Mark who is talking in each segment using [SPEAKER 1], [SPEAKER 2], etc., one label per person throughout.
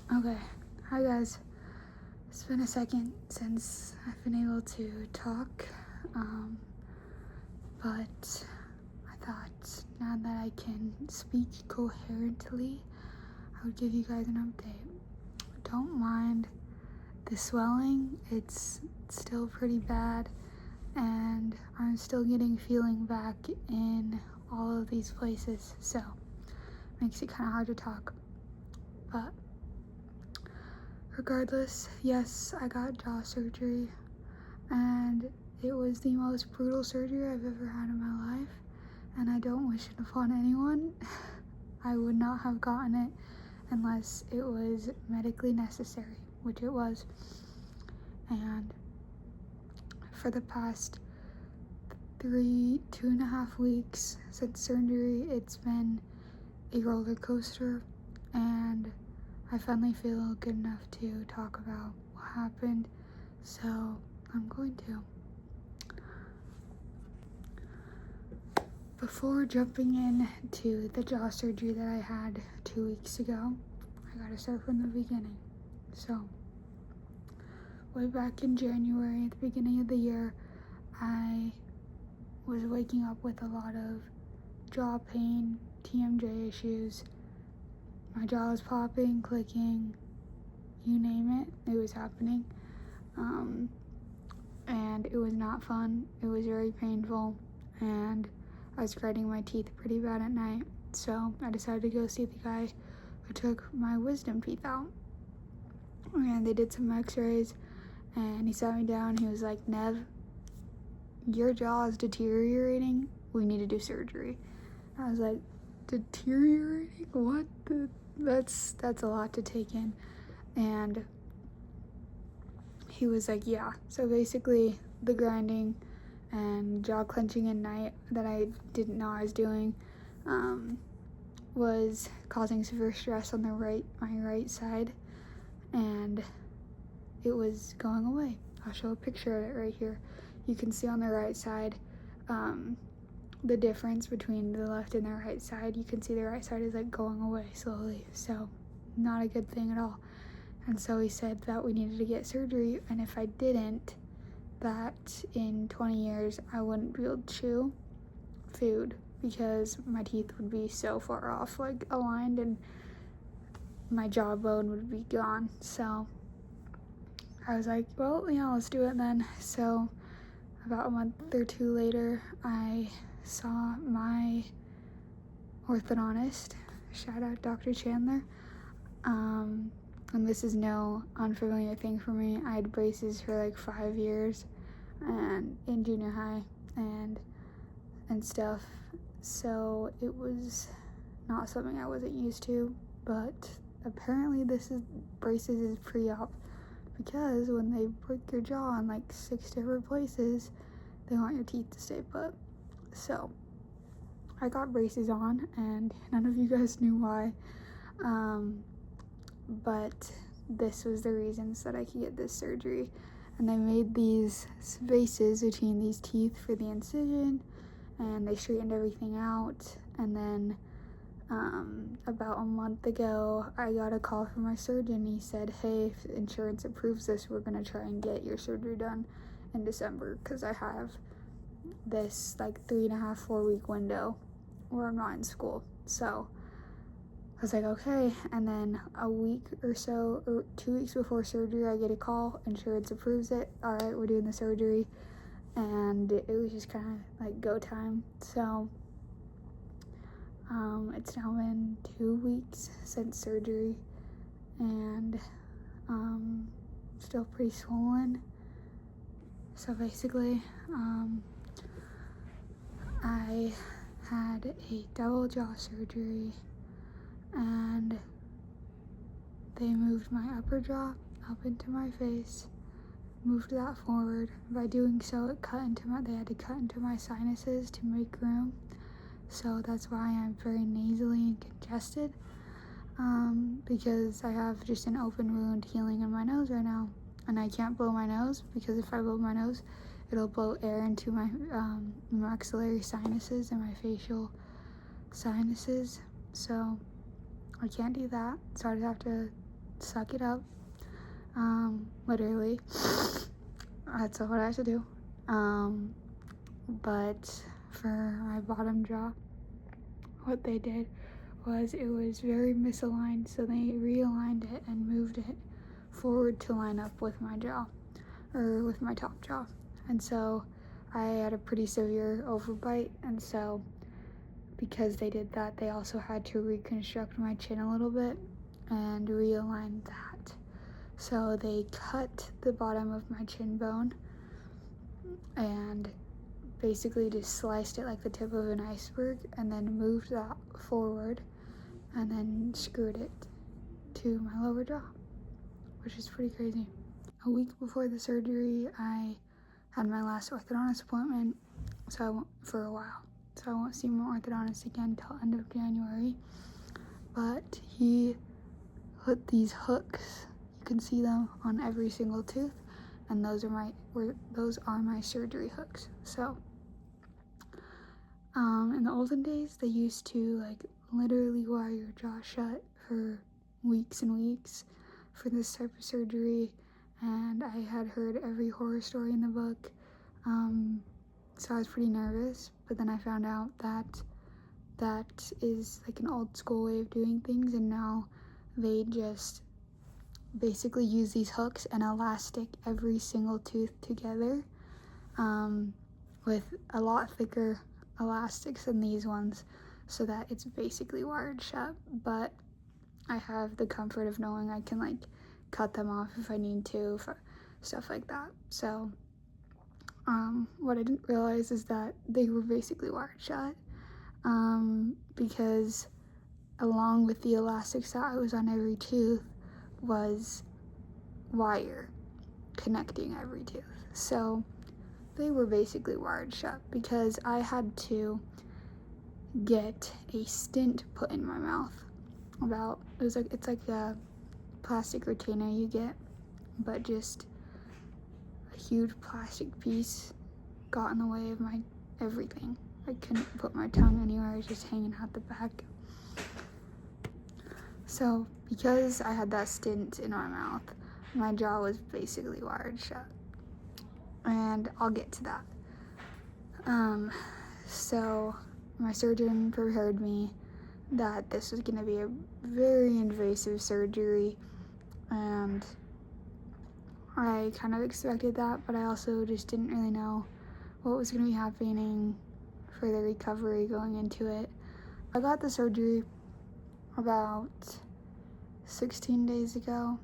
[SPEAKER 1] Okay, hi guys. It's been a second since I've been able to talk, but I thought now that I can speak coherently, I would give you guys an update. Don't mind the swelling, it's still pretty bad, and I'm still getting feeling back in all of these places, so makes it kind of hard to talk. But regardless, yes, I got jaw surgery, and it was the most brutal surgery I've ever had in my life, and I don't wish it upon anyone. I would not have gotten it unless it was medically necessary, which it was. And for the past 2.5 weeks since surgery, it's been a roller coaster, and I finally feel good enough to talk about what happened, so I'm going to. Before jumping into the jaw surgery that I had 2 weeks ago, I gotta start from the beginning. So, way back in January, at the beginning of the year, I was waking up with a lot of jaw pain, TMJ issues. My jaw was popping, clicking, you name it, it was happening. And it was not fun. It was very painful, and I was grinding my teeth pretty bad at night. So I decided to go see the guy who took my wisdom teeth out. And they did some x-rays, and he sat me down. He was like, "Nev, your jaw is deteriorating. We need to do surgery." I was like, "Deteriorating? What? That's a lot to take in." And he was like, "Yeah." So basically, the grinding and jaw clenching at night that I didn't know I was doing was causing severe stress on my right side, and it was going away. I'll show a picture of it right here. You can see on the right side the difference between the left and the right side. You can see the right side is like going away slowly, so not a good thing at all. And so he said that we needed to get surgery, and if I didn't, that in 20 years I wouldn't be able to chew food because my teeth would be so far off, like aligned, and my jawbone would be gone. So I was like, well, yeah, let's do it then. So about a month or two later, I saw my orthodontist. Shout out Dr. Chandler. And this is no unfamiliar thing for me. I had braces for like 5 years and in junior high and stuff. So it was not something I wasn't used to, but apparently braces is pre-op, because when they break your jaw in like 6 different places, they want your teeth to stay put. So I got braces on, and none of you guys knew why. But this was the reasons that I could get this surgery. And they made these spaces between these teeth for the incision, and they straightened everything out. And then about a month ago, I got a call from my surgeon. He said, "Hey, if insurance approves this, we're gonna try and get your surgery done in December, because I have this like 3.5-4 week window where I'm not in school." So I was like, okay. And then a week or so, or 2 weeks before surgery, I get a call. Insurance approves it. All right, we're doing the surgery. And it was just kind of like go time. So it's now been 2 weeks since surgery, and still pretty swollen. So basically, I had a double jaw surgery, and they moved my upper jaw up into my face, moved that forward. By doing so, they had to cut into my sinuses to make room. So that's why I'm very nasally and congested, because I have just an open wound healing in my nose right now, and I can't blow my nose, because if I blow my nose, it'll blow air into my maxillary sinuses and my facial sinuses. So I can't do that. So I just have to suck it up. Literally, that's what I have to do. But for my bottom jaw, what they did was it was very misaligned, so they realigned it and moved it forward to line up with my jaw, or with my top jaw. And so I had a pretty severe overbite, and so because they did that, they also had to reconstruct my chin a little bit and realign that. So they cut the bottom of my chin bone and basically just sliced it like the tip of an iceberg, and then moved that forward and then screwed it to my lower jaw, which is pretty crazy. A week before the surgery, I had my last orthodontist appointment, for a while. So I won't see my orthodontist again until end of January. But he put these hooks, you can see them on every single tooth, and those are my surgery hooks. So in the olden days, they used to like literally wire your jaw shut for weeks and weeks for this type of surgery, and I had heard every horror story in the book, so I was pretty nervous. But then I found out that is like an old school way of doing things, and now they just basically use these hooks and elastic every single tooth together, with a lot thicker elastics than these ones, so that it's basically wired shut. But I have the comfort of knowing I can like cut them off if I need to, stuff like that. So what I didn't realize is that they were basically wired shut, because along with the elastics that I was on every tooth was wire connecting every tooth. So they were basically wired shut, because I had to get a stint put in my mouth. It's like a plastic retainer you get, but just a huge plastic piece got in the way of my everything. I couldn't put my tongue anywhere, it was just hanging out the back. So because I had that stint in my mouth, my jaw was basically wired shut. And I'll get to that. So my surgeon prepared me that this was going to be a very invasive surgery, and I kind of expected that, but I also just didn't really know what was going to be happening for the recovery going into it. I got the surgery about 17 days ago.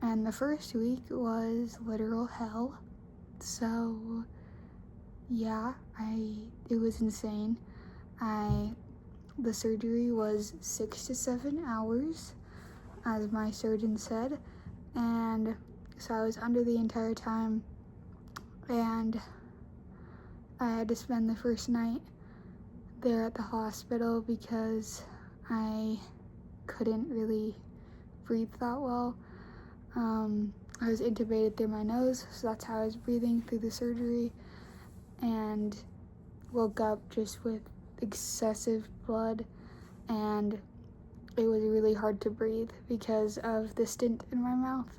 [SPEAKER 1] And the first week was literal hell. So yeah, it was insane. The surgery was 6 to 7 hours, as my surgeon said, and so I was under the entire time, and I had to spend the first night there at the hospital because I couldn't really breathe that well. I was intubated through my nose, so that's how I was breathing through the surgery, and woke up just with excessive blood, and it was really hard to breathe because of the stint in my mouth,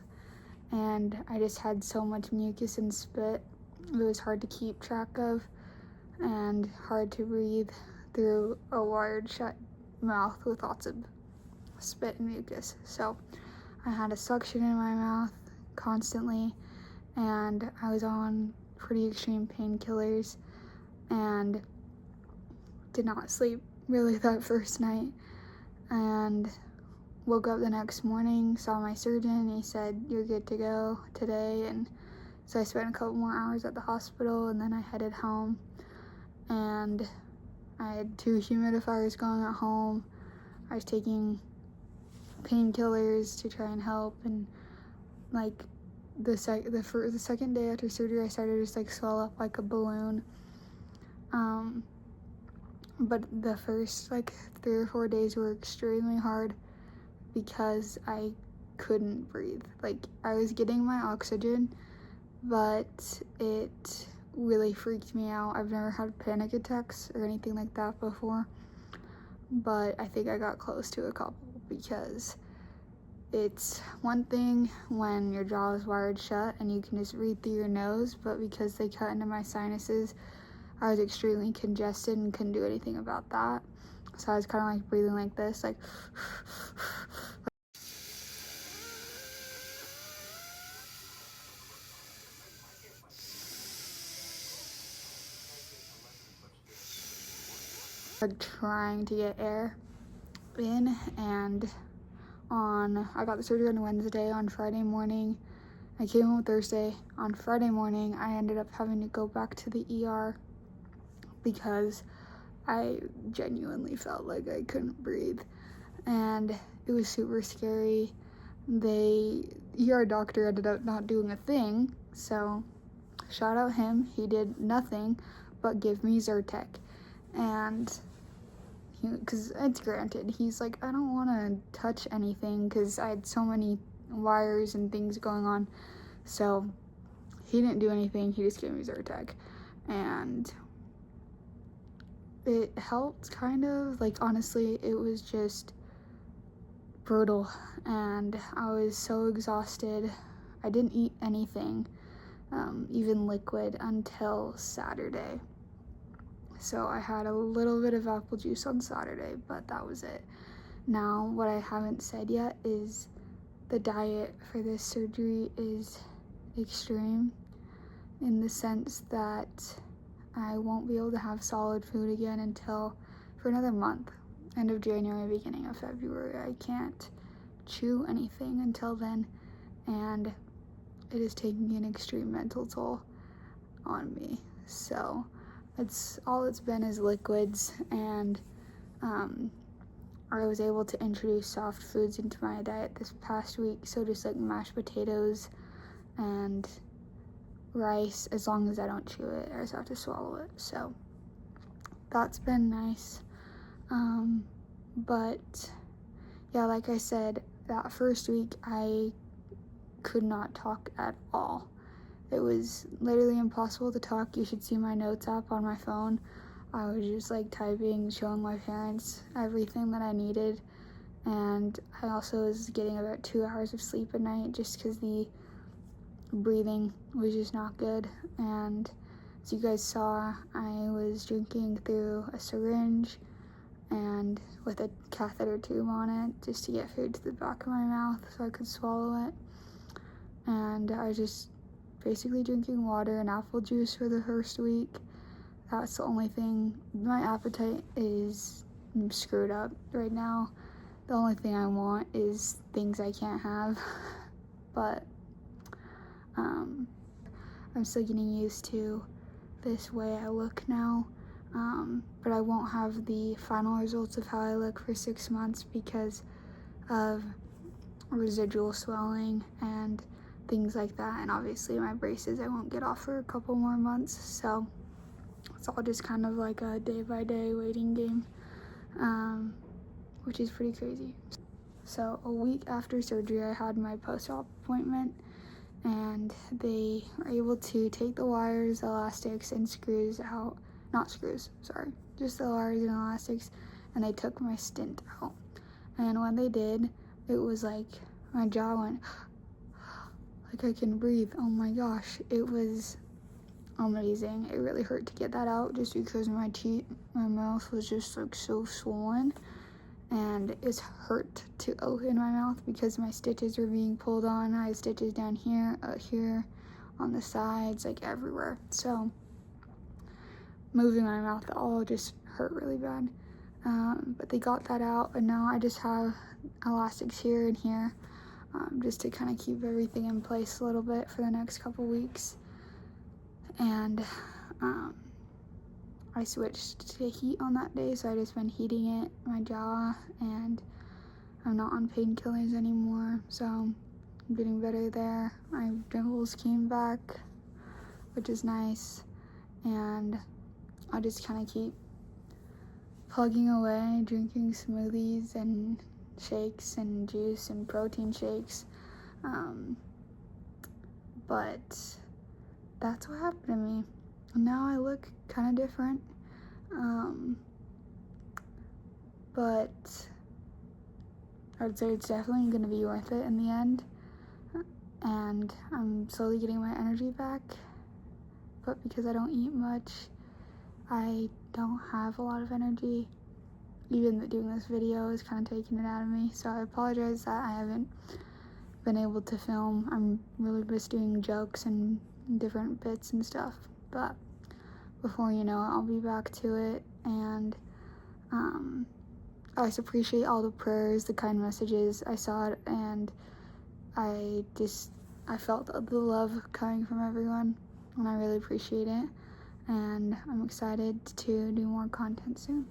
[SPEAKER 1] and I just had so much mucus and spit. It was hard to keep track of and hard to breathe through a wired shut mouth with lots of spit and mucus. So I had a suction in my mouth constantly, and I was on pretty extreme painkillers and did not sleep really that first night, and woke up the next morning, saw my surgeon, he said, "You're good to go today." And so I spent a couple more hours at the hospital, and then I headed home, and I had 2 humidifiers going at home. I was taking painkillers to try and help, and like the second day after surgery, I started to just like swell up like a balloon. But the first like 3 or 4 days were extremely hard because I couldn't breathe. Like, I was getting my oxygen, but it really freaked me out. I've never had panic attacks or anything like that before, but I think I got close to a couple because it's one thing when your jaw is wired shut and you can just breathe through your nose, but because they cut into my sinuses, I was extremely congested and couldn't do anything about that. So I was kind of like breathing like this, like trying to get air in. And I got the surgery on Wednesday. On Friday morning, I came home Thursday. On Friday morning, I ended up having to go back to the ER because I genuinely felt like I couldn't breathe, and it was super scary. The ER doctor ended up not doing a thing, so shout out him. He did nothing but give me Zyrtec, and because it's granted, he's like, I don't want to touch anything because I had so many wires and things going on, so he didn't do anything. He just gave me Zyrtec, and it helped kind of. Like, honestly, it was just brutal, and I was so exhausted. I didn't eat anything, even liquid, until Saturday. So I had a little bit of apple juice on Saturday, but that was it. Now, what I haven't said yet is the diet for this surgery is extreme, in the sense that I won't be able to have solid food again until for another month, end of January, beginning of February. I can't chew anything until then, and it is taking an extreme mental toll on me. So all it's been is liquids, and I was able to introduce soft foods into my diet this past week, so just like mashed potatoes and rice. As long as I don't chew it, I just have to swallow it, so that's been nice. But yeah, like I said, that first week I could not talk at all. It was literally impossible to talk. You should see my notes app on my phone. I was just like typing, showing my parents everything that I needed, and I also was getting about 2 hours of sleep at night just because the breathing was just not good. And as you guys saw, I was drinking through a syringe and with a catheter tube on it just to get food to the back of my mouth so I could swallow it. And I was just basically drinking water and apple juice for the first week. That's the only thing. My appetite is screwed up right now. The only thing I want is things I can't have. But I'm still getting used to this way I look now. But I won't have the final results of how I look for 6 months because of residual swelling and things like that. And obviously my braces I won't get off for a couple more months. So it's all just kind of like a day-by-day waiting game, which is pretty crazy. So a week after surgery, I had my post-op appointment, and they were able to take the wires, elastics, and screws out. Not screws, sorry, just the wires and elastics, and they took my stent out. And when they did, it was like my jaw went, like I can breathe. Oh my gosh, it was amazing. It really hurt to get that out just because my mouth was just like so swollen, and it's hurt to open my mouth because my stitches were being pulled on. I had stitches down here, here, on the sides, like everywhere. So moving my mouth at all just hurt really bad. But they got that out, and now I just have elastics here and here, just to kind of keep everything in place a little bit for the next couple weeks. And I switched to heat on that day, so I just been heating it, my jaw, and I'm not on painkillers anymore, so I'm getting better there. My dimples came back, which is nice, and I just kind of keep plugging away, drinking smoothies and shakes and juice and protein shakes, but that's what happened to me. Now I look kind of different. but I would say it's definitely going to be worth it in the end. And I'm slowly getting my energy back, but because I don't eat much, I don't have a lot of energy. Even doing this video is kind of taking it out of me, so I apologize that I haven't been able to film. I'm really just doing jokes and different bits and stuff, but before you know it, I'll be back to it. And I just appreciate all the prayers, the kind messages. I saw it, and I felt the love coming from everyone, and I really appreciate it. And I'm excited to do more content soon.